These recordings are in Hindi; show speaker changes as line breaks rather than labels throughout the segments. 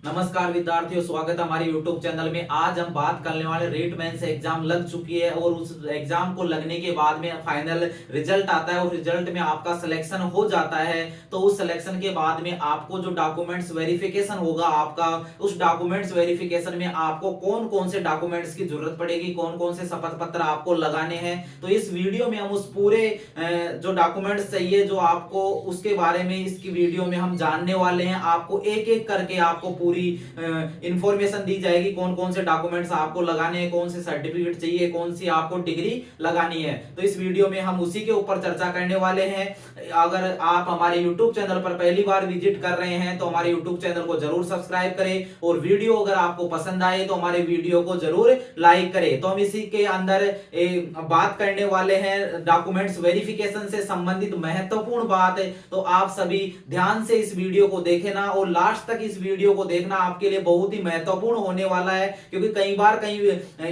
नमस्कार विद्यार्थियों, स्वागत है हमारे YouTube चैनल में। आज हम बात करने वाले रेट मेंस एग्जाम लग चुकी है और उस एग्जाम को लगने के बाद में फाइनल रिजल्ट आता है और रिजल्ट में आपका सिलेक्शन हो जाता है। तो उस सिलेक्शन के बाद में आपको जो डॉक्यूमेंट्स वेरिफिकेशन होगा आपका, उस डॉक्यूमेंट्स वेरिफिकेशन में आपको कौन कौन से डॉक्यूमेंट्स की जरूरत पड़ेगी, कौन कौन से शपथ पत्र आपको लगाने हैं। तो इस वीडियो में हम उस पूरे जो डॉक्यूमेंट्स चाहिए जो आपको, उसके बारे में इसकी वीडियो में हम जानने वाले हैं। आपको एक एक करके आपको पूरी इंफॉर्मेशन दी जाएगी, कौन कौन से डॉक्यूमेंट्स आपको लगाने हैं, कौन से सर्टिफिकेट चाहिए, कौन सी आपको डिग्री लगानी है। तो इस वीडियो में हम उसी के ऊपर चर्चा करने वाले हैं। अगर आप हमारे YouTube चैनल पर पहली बार विजिट कर रहे हैं तो हमारे YouTube चैनल को जरूर सब्सक्राइब करें और वीडियो अगर आपको पसंद आए तो हमारे वीडियो को जरूर लाइक करें। तो हम इसी के अंदर बात करने वाले हैं डॉक्यूमेंट्स वेरिफिकेशन से संबंधित महत्वपूर्ण बात है। तो आप सभी ध्यान से इस वीडियो को देखें ना, और लास्ट तक इस वीडियो को देखना आपके लिए बहुत ही महत्वपूर्ण होने वाला है। क्योंकि कई बार कई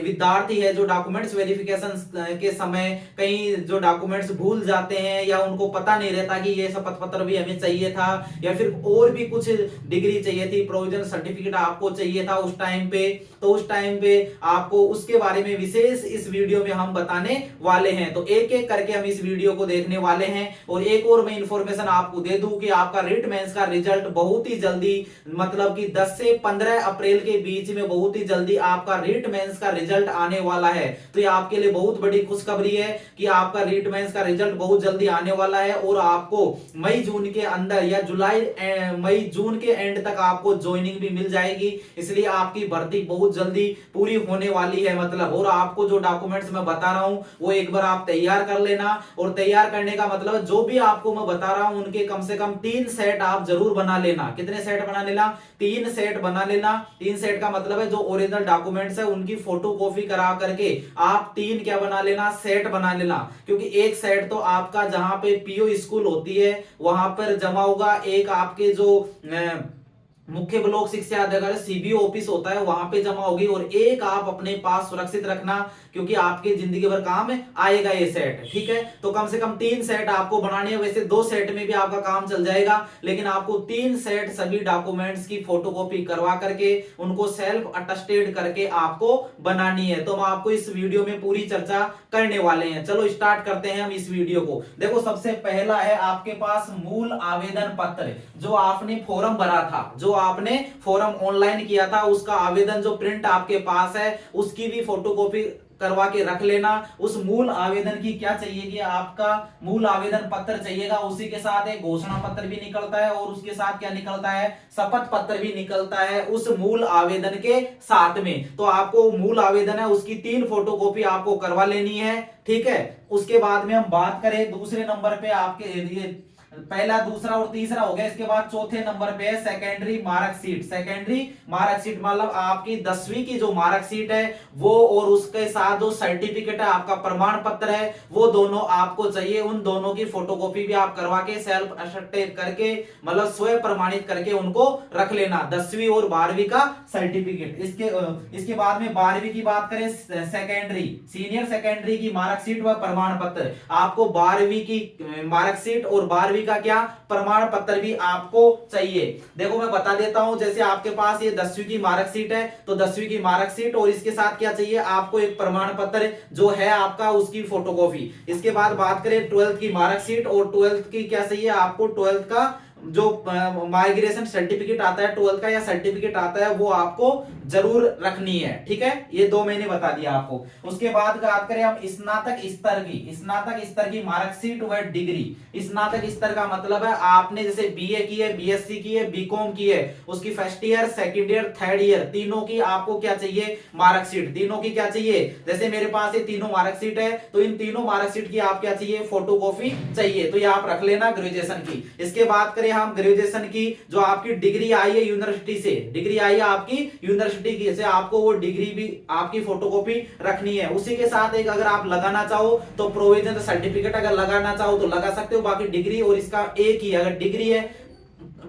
विद्यार्थी है जो डॉक्यूमेंट्स वेरिफिकेशन के समय कई जो डॉक्यूमेंट्स भूल जाते हैं या उनको पता नहीं रहता कि ये शपथ पत्र भी हमें चाहिए था या फिर और भी कुछ डिग्री चाहिए थी, प्रोविजनल सर्टिफिकेट आपको चाहिए था उस टाइम पे। तो उस टाइम पे आपको उसके बारे में विशेष इस वीडियो में हम बताने वाले हैं। तो एक एक करके हम इस वीडियो को देखने वाले हैं। और एक और मैं इंफॉर्मेशन आपको दे दूं कि आपका रिट मेंस का रिजल्ट बहुत ही जल्दी, मतलब कि 10 से 15 अप्रैल के बीच में बहुत ही जल्दी आपका रीट मेंस का रिजल्ट आने वाला है। तो ये आपके लिए बहुत बड़ी खुशखबरी है कि आपका रीट मेंस का रिजल्ट बहुत जल्दी आने वाला है और आपको मई जून के अंदर या मई जून के एंड तक आपको ज्वाइनिंग भी मिल जाएगी। इसलिए आपकी भर्ती बहुत जल्दी पूरी होने वाली है मतलब। और आपको जो डॉक्यूमेंट्स मैं बता रहा हूं वो एक बार आप तैयार कर लेना। और तैयार करने का मतलब जो भी आपको मैं बता रहा हूं उनके कम से कम 3 सेट आप जरूर बना लेना। कितने सेट बना लेना? 3 सेट बना लेना। 3 सेट का मतलब है जो ओरिजिनल डॉक्यूमेंट्स है उनकी फोटो कॉपी करा करके आप 3 क्या बना लेना? सेट बना लेना। क्योंकि एक सेट तो आपका जहां पे पीओ स्कूल होती है वहां पर जमा होगा, एक आपके जो मुख्य ब्लॉक शिक्षा अधिकारी सीबीओ ऑफिस होता है वहां पे जमा होगी, और एक आप अपने पास सुरक्षित रखना क्योंकि आपके जिंदगी भर काम आएगा ये सेट। ठीक है, तो कम से कम 3 सेट आपको बनाने हैं। वैसे 2 सेट में भी आपका काम चल जाएगा, लेकिन आपको 3 सेट सभी डॉक्यूमेंट्स की फोटोकॉपी करवा करके उनको सेल्फ अटेस्टेड करके आपको बनानी है। तो हम आपको इस वीडियो में पूरी चर्चा करने वाले हैं। चलो स्टार्ट करते हैं हम इस वीडियो को। देखो, सबसे पहला है आपके पास मूल आवेदन पत्र, जो आपने फॉर्म भरा था, जो आपने फॉर्म ऑनलाइन किया था, उसका आवेदन जो प्रिंट आपके पास है उसकी भी फोटोकॉपी करवा के रख लेना। उस मूल आवेदन की क्या चाहिए कि आपका मूल आवेदन पत्र चाहिएगा, उसी के साथ एक घोषणा पत्र भी निकलता है और उसके साथ क्या निकलता है? शपथ पत्र भी निकलता है उस मूल आवेदन के साथ में। तो आपको मूल आवेदन है उसकी 3 फोटोकॉपी आपको करवा लेनी है। ठीक है, उसके बाद में हम बात करें दूसरे नंबर पे आपके लिए पहला, दूसरा और तीसरा हो गया। इसके बाद चौथे नंबर पे है सेकेंडरी मार्कशीट। सेकेंडरी मार्कशीट मतलब आपकी 10वीं की जो मार्कशीट है वो, और उसके साथ जो सर्टिफिकेट है आपका प्रमाण पत्र है, वो दोनों आपको चाहिए। उन दोनों की फोटोकॉपी भी आप करवा के सेल्फ अटेस्टेड करके, मतलब स्वयं प्रमाणित करके उनको रख लेना, 10वीं और 12वीं का सर्टिफिकेट। इसके बाद में 12वीं की बात करें, सेकेंडरी सीनियर सेकेंडरी की मार्कशीट व प्रमाण पत्र। आपको 12वीं की मार्कशीट और 12वीं का क्या प्रमाण पत्र भी आपको चाहिए। देखो मैं बता देता हूं, जैसे आपके पास ये 10वीं की मार्कशीट है तो 10वीं की मार्कशीट और इसके साथ क्या चाहिए आपको? एक प्रमाण पत्र जो है आपका, उसकी फोटोकॉपी। इसके बाद बात करें 12th की मार्कशीट, और 12th की क्या चाहिए आपको? 12th का जो माइग्रेशन सर्टिफिकेट आता है 12th का या सर्टिफिकेट आता है वो आपको जरूर रखनी है। ठीक है, ये 2 महीने बता दिया आपको। उसके बाद बात करें हम स्नातक स्तर की मार्कशीट व डिग्री। स्नातक स्तर का मतलब है आपने जैसे बीए की है, बीएससी की है, बीकॉम की है, उसकी first year, second year, third year, तीनों की आपको क्या चाहिए? मार्कशीट। तीनों की क्या चाहिए? जैसे मेरे पास ये तीनों मार्कशीट है तो इन तीनों मार्कशीट की आप क्या चाहिए? फोटोकॉपी चाहिए। तो ये आप रख लेना ग्रेजुएशन की। इसके बाद करें हम ग्रेजुएशन की, जो आपकी डिग्री आई है यूनिवर्सिटी से, डिग्री आई है आपकी यूनिवर्सिटी की से, आपको वो डिग्री भी आपकी फोटोकॉपी रखनी है। उसी के साथ एक अगर आप लगाना चाहो तो प्रोविजनल सर्टिफिकेट अगर लगाना चाहो तो लगा सकते हो। बाकी डिग्री और इसका एक ही, अगर डिग्री है,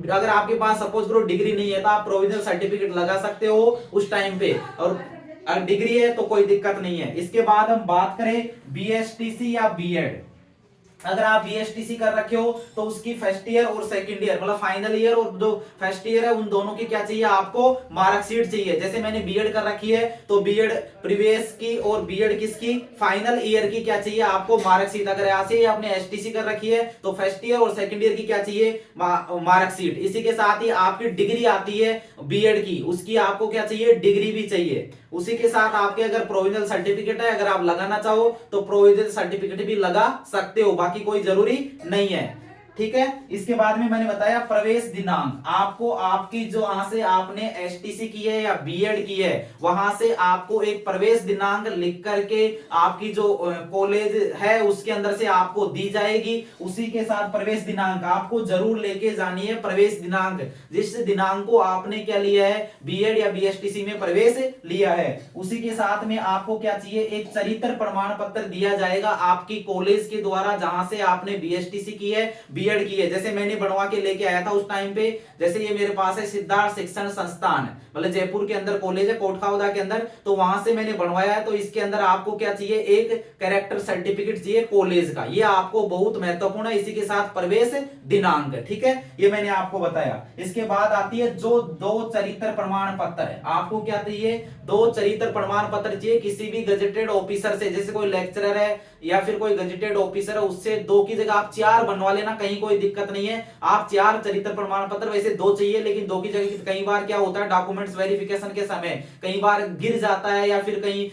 अगर आपके पास सपोज करो डिग्री नहीं है तो आप प्रोविजनल सर्टिफिकेट लगा सकते हो उस टाइम पे, और अगर डिग्री है तो कोई दिक्कत नहीं है। इसके बाद हम बात करें बीएसटीसी या बीएड। अगर आप बीएसटीसी कर रखे हो तो उसकी फर्स्ट ईयर और सेकंड ईयर मतलब फाइनल ईयर और जो फर्स्ट ईयर है उन दोनों की क्या चाहिए आपको मार्कशीट चाहिए। जैसे मैंने बीएड कर रखी है तो बीएड प्रीवियस की और बीएड किसकी फाइनल ईयर की क्या चाहिए आपको मार्कशीट। अगर ऐसे आपने एसटीसी कर रखी है तो फर्स्ट ईयर और सेकंड ईयर की क्या चाहिए मार्कशीट। इसी के साथ ही आपकी डिग्री आती है बीएड की, उसकी आपको क्या चाहिए डिग्री भी चाहिए। उसी के साथ आपके अगर प्रोविजनल सर्टिफिकेट है, अगर आप लगाना चाहो तो प्रोविजनल सर्टिफिकेट भी लगा सकते हो, बाकी कोई जरूरी नहीं है। ठीक है। इसके बाद में मैंने बताया प्रवेश दिनांक, आपको आपकी जो वहां से आपने एसटीसी की है या बीएड की है वहां से आपको एक प्रवेश दिनांक लिख करके आपकी जो कॉलेज है उसके अंदर से आपको दी जाएगी। उसी के साथ प्रवेश दिनांक आपको जरूर लेके जानी है। प्रवेश दिनांक जिस दिनांक को आपने क्या लिया है बीएड या बीएसटीसी में प्रवेश लिया है, उसी के साथ में आपको क्या चाहिए एक चरित्र प्रमाण पत्र दिया जाएगा आपकी कॉलेज के द्वारा जहां से आपने बीएसटीसी की है बीएड की है। जैसे मैंने बनवा के लेके आया था उस टाइम पे, जैसे ये मेरे पास है सिद्धार्थ शिक्षण संस्थान मतलब जयपुर के अंदर कॉलेज है कोटखावदा के अंदर, तो वहां से मैंने बनवाया है। तो इसके अंदर आपको क्या चाहिए एक कैरेक्टर सर्टिफिकेट चाहिए कॉलेज का, ये आपको बहुत महत्वपूर्ण है। इसी के साथ प्रवेश दिनांक, ठीक है, ये मैंने आपको बताया। इसके बाद आती है जो दो चरित्र प्रमाण पत्र है, आपको क्या चाहिए दो चरित्र प्रमाण पत्र चाहिए किसी भी गजेटेड ऑफिसर से। जैसे कोई लेक्चरर है या फिर कोई गजेटेड ऑफिसर है उससे दो की जगह आप चार बनवा लेना, कहीं कोई दिक्कत नहीं है। आप चार चरित्र प्रमाण पत्र, वैसे दो चाहिए लेकिन दो की जगह कई बार क्या होता है डॉक्यूमेंट्स वेरिफिकेशन के समय कई बार गिर जाता है या फिर कहीं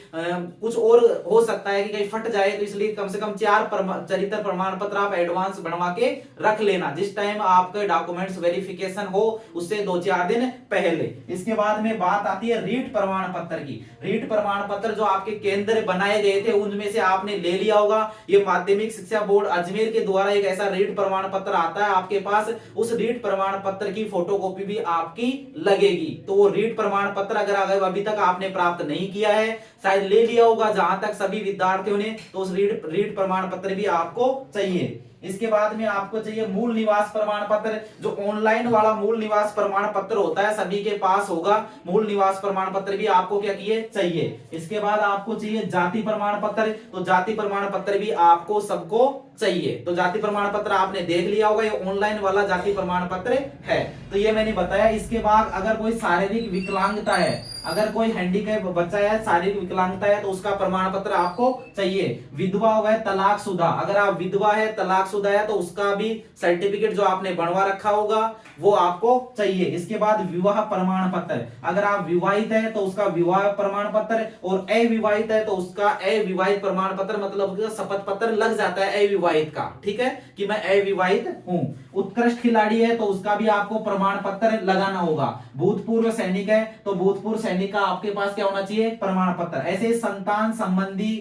कुछ और हो सकता है कि कहीं फट जाए, तो इसलिए कम से कम चार चरित्र प्रमाण पत्र आप एडवांस बनवा के रख लेना जिस टाइम आपके डॉक्यूमेंट्स वेरिफिकेशन हो उससे 2-4 दिन पहले। इसके बाद में बात आती है रीट प्रमाण पत्र की। रीट प्रमाण पत्र जो आपके केंद्र बनाए गए थे उनमें से आपने ले लिया होगा। ये माध्यमिक शिक्षा बोर्ड अजमेर के द्वारा एक ऐसा रीट प्रमाण पत्र आता है आपके पास, उस रीट प्रमाण पत्र की फोटोकॉपी भी आपकी लगेगी। तो वो रीट प्रमाण पत्र अगर अभी तक आपने प्राप्त नहीं किया है, शायद ले लिया होगा जहां तक सभी विद्यार्थियों ने, तो उस रीट प्रमाण पत्र भी आपको चाहिए। इसके बाद में आपको चाहिए मूल निवास प्रमाण पत्र, जो ऑनलाइन वाला मूल निवास प्रमाण पत्र होता है सभी के पास होगा, मूल निवास प्रमाण पत्र भी आपको क्या चाहिए। इसके बाद आपको चाहिए जाति प्रमाण पत्र, तो जाति प्रमाण पत्र भी आपको सबको चाहिए। तो जाति प्रमाण पत्र आपने देख लिया होगा, ये ऑनलाइन वाला जाति प्रमाण पत्र है, तो ये मैंने बताया। इसके बाद अगर कोई शारीरिक विकलांगता है, अगर कोई हैंडीकैप बच्चा है शारीरिक विकलांगता है तो उसका प्रमाण पत्र आपको चाहिए। विधवा व तलाकशुदा, अगर आप विधवा है तलाकशुदा है तो उसका भी सर्टिफिकेट जो आपने बनवा रखा होगा वो आपको चाहिए। इसके बाद विवाह प्रमाण पत्र, अगर आप विवाहित है तो उसका विवाह प्रमाण पत्र, और अविवाहित है तो उसका अविवाहित प्रमाण पत्र, मतलब शपथ पत्र लग जाता है अविवाहित का, ठीक है, कि मैं अविवाहित हूं। उत्कृष्ट खिलाड़ी है तो उसका भी आपको प्रमाण पत्र लगाना होगा। भूतपूर्व सैनिक है तो भूतपूर्व सैनिक का आपके पास क्या होना चाहिए प्रमाण पत्र। ऐसे संतान संबंधी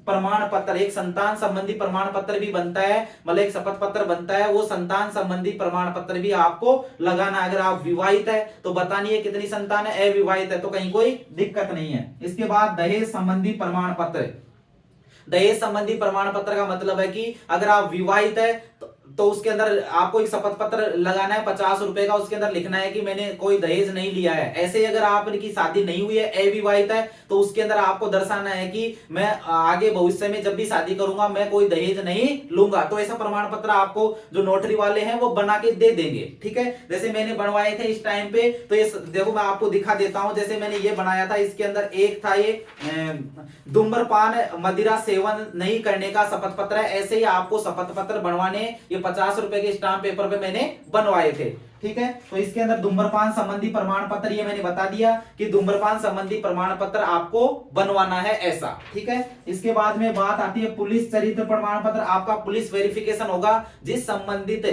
प्रमाण पत्र, एक संतान संबंधी प्रमाण पत्र भी बनता है, मतलब एक शपथ पत्र बनता है, वो संतान संबंधी प्रमाण पत्र भी आपको लगाना। अगर आप विवाहित है तो बतानी है कितनी संतान है, अविवाहित है तो कहीं कोई दिक्कत नहीं है। इसके बाद दहेज संबंधी प्रमाण पत्र, दहेज संबंधी प्रमाण पत्र का मतलब है कि अगर आप विवाहित है तो उसके अंदर आपको एक शपथ पत्र लगाना है 50 रुपए का, उसके अंदर लिखना है कि मैंने कोई दहेज नहीं लिया है। ऐसे ही अगर आपकी शादी नहीं हुई है अविवाहित है तो उसके अंदर आपको दर्शाना है कि मैं आगे भविष्य में जब भी शादी करूंगा मैं कोई दहेज नहीं लूंगा। तो ऐसा प्रमाण पत्र आपको जो नोटरी वाले हैं वो बना के दे देंगे, ठीक है। जैसे मैंने बनवाए थे इस टाइम पे, तो ये देखो मैं आपको दिखा देता हूं। जैसे मैंने ये बनाया था, इसके अंदर एक था ये धूम्रपान मदिरा सेवन नहीं करने का शपथ पत्र है। ऐसे ही आपको शपथ पत्र बनवाने, ये 50 रुपए के स्टाम्प पेपर पे मैंने बनवाए थे, ठीक है। तो इसके अंदर धूम्रपान संबंधी प्रमाण पत्र, ये मैंने बता दिया कि धूम्रपान संबंधी प्रमाण पत्र आपको बनवाना है ऐसा, ठीक है। इसके बाद में बात आती है पुलिस चरित्र प्रमाण पत्र। आपका पुलिस वेरिफिकेशन होगा, जिस संबंधित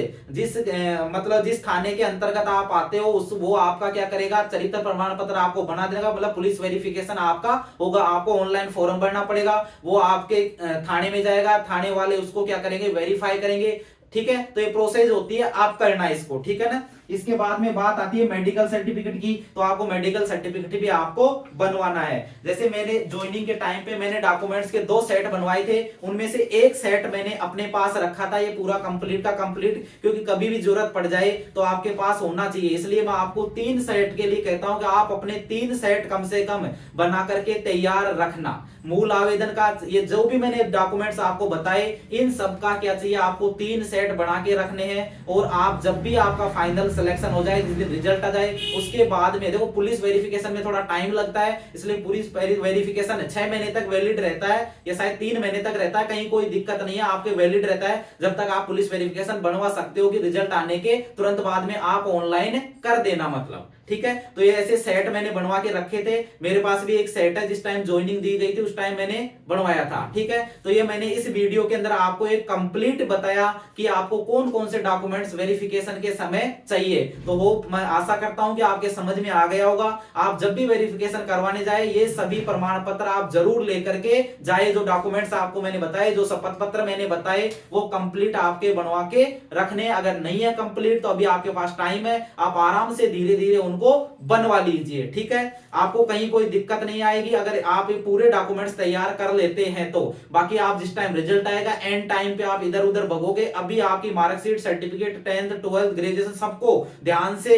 मतलब जिस थाने के अंतर्गत आप आते हो उस वो आपका क्या करेगा चरित्र प्रमाण पत्र आपको बना देगा, मतलब पुलिस वेरिफिकेशन आपका होगा। आपको ऑनलाइन फॉर्म भरना पड़ेगा, वो आपके थाने में जाएगा, थाने वाले उसको क्या करेंगे वेरीफाई करेंगे, ठीक है। तो ये प्रोसेस होती है, आप करना इसको, ठीक है ना। इसके बाद में बात आती है मेडिकल सर्टिफिकेट की, तो आपको मेडिकल सर्टिफिकेट भी आपको बनवाना है। जैसे मैंने ज्वाइनिंग के टाइम पे मैंने डॉक्यूमेंट्स के 2 सेट बनवाए थे, उनमें से एक सेट मैंने अपने पास रखा था, ये पूरा कंप्लीट का कंप्लीट, क्योंकि कभी भी जरूरत पड़ जाए तो आपके पास होना चाहिए। इसलिए मैं आपको 3 सेट के लिए कहता हूं कि आप अपने 3 सेट कम से कम बना करके तैयार रखना। मूल आवेदन का ये जो भी मैंने डॉक्यूमेंट्स आपको बताए, इन सब का क्या चाहिए, आपको 3 सेट बना के रखने हैं। और आप जब भी आपका फाइनल सिलेक्शन हो जाए, जिस दिन रिजल्ट आ जाए, उसके बाद में देखो पुलिस वेरिफिकेशन में थोड़ा टाइम लगता है, इसलिए पुलिस वेरिफिकेशन 6 महीने तक वैलिड रहता है, या शायद 3 महीने तक रहता है, कहीं कोई दिक्कत नहीं है, आपके वैलिड रहता है जब तक आप पुलिस वेरिफिकेशन बनवा सकते हो कि रिजल्ट आने के तुरंत बाद में आप ऑनलाइन कर देना, मतलब ठीक है। तो ये ऐसे सेट मैंने बनवा के रखे थे, मेरे पास भी एक सेट है, जिस टाइम ज्वाइनिंग दी गई थी उस टाइम मैंने बनवाया था, ठीक है। तो ये मैंने इस वीडियो के अंदर आपको एक कंप्लीट बताया कि आपको कौन कौन से डॉक्यूमेंट्स वेरिफिकेशन के समय चाहिए। तो वो मैं आशा करता हूं कि आपके समझ में आ गया होगा। आप जब भी वेरिफिकेशन करवाने जाए, ये सभी प्रमाण पत्र आप जरूर लेकर के जाए। जो डॉक्यूमेंट्स आपको मैंने बताए, जो शपथ पत्र मैंने बताए, वो कंप्लीट आपके बनवा के रखने। अगर नहीं है कंप्लीट तो अभी आपके पास टाइम है, आप आराम से धीरे धीरे उनको बनवा लीजिए, ठीक है। आपको कहीं कोई दिक्कत नहीं आएगी अगर आप ये पूरे डॉक्यूमेंट्स तैयार कर लेते हैं तो। बाकी आप जिस टाइम रिजल्ट आएगा, एंड टाइम पे आप इधर उधर भगोगे। अभी आपकी marksheet, certificate, 10th 12th graduation सबको ध्यान से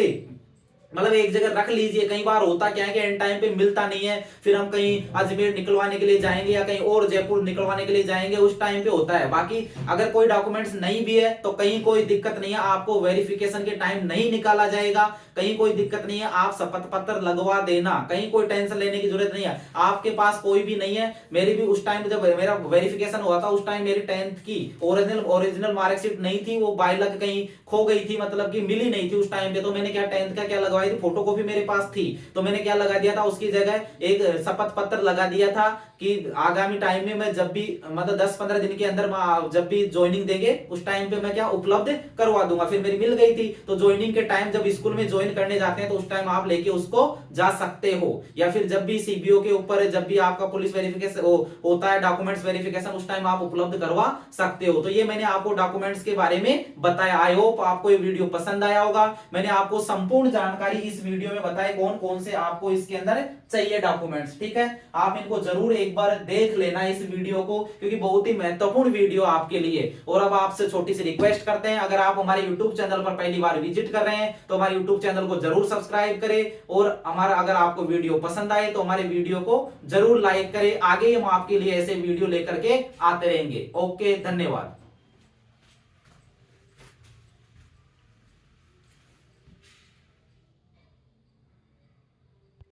मतलब एक जगह रख लीजिए। कई बार होता क्या है कि एंड टाइम पे मिलता नहीं है, फिर हम कहीं अजमेर निकलवाने के लिए जाएंगे या कहीं और जयपुर निकलवाने के लिए जाएंगे, उस टाइम पे होता है। बाकी अगर कोई डॉक्यूमेंट्स नहीं भी है तो कहीं कोई दिक्कत नहीं है, आपको वेरिफिकेशन के टाइम नहीं निकाला जाएगा, कहीं कोई दिक्कत नहीं है, आप शपथ पत्र लगवा देना, कहीं कोई टेंशन लेने की जरूरत नहीं है। आपके पास कोई भी नहीं है, मेरी भी उस टाइम जब मेरा वेरिफिकेशन हुआ था, उस टाइम मेरी 10th की ओरिजिनल मार्कशीट नहीं थी, वो बाय लक कहीं खो गई थी, मतलब कि मिली नहीं थी उस टाइम पे। तो मैंने क्या 10th का क्या लगवाई थी, फोटोकॉपी मेरे पास थी, तो मैंने क्या लगा दिया था, उसकी जगह एक शपथ पत्र लगा दिया था कि आगामी टाइम में मैं जब भी मतलब 10-15 दिन के अंदर जब भी ज्वाइनिंग देंगे उस टाइम पे मैं क्या उपलब्ध करवा दूंगा। फिर मेरी मिल गई थी, तो ज्वाइनिंग के टाइम जब स्कूल में ज्वाइन करने जाते हैं तो उस टाइम आप लेके उसको जा सकते हो। या फिर जब भी सीबीओ के ऊपर जब भी आपका पुलिस वेरिफिकेशन होता है, डॉक्यूमेंट्स वेरिफिकेशन, उस टाइम आप उपलब्ध करवा सकते हो। तो ये मैंने आपको डॉक्यूमेंट्स के बारे में बताया। आई होप आपको ये वीडियो पसंद आया होगा। मैंने आपको संपूर्ण जानकारी इस वीडियो में बताई, कौन कौन से आपको इसके अंदर चाहिए डॉक्यूमेंट्स, ठीक है। आप इनको जरूर एक बार देख लेना इस वीडियो को, क्योंकि बहुत ही महत्वपूर्ण वीडियो आपके लिए। और अब आपसे छोटी सी रिक्वेस्ट करते हैं, अगर आप हमारे YouTube चैनल पर पहली बार विजिट कर रहे हैं तो हमारे YouTube चैनल को जरूर सब्सक्राइब करें, और हमारा अगर आपको वीडियो पसंद आए तो हमारे वीडियो को जरूर लाइक करें। आगे हम आपके लिए ऐसे वीडियो लेकर के आते रहेंगे। ओके, धन्यवाद।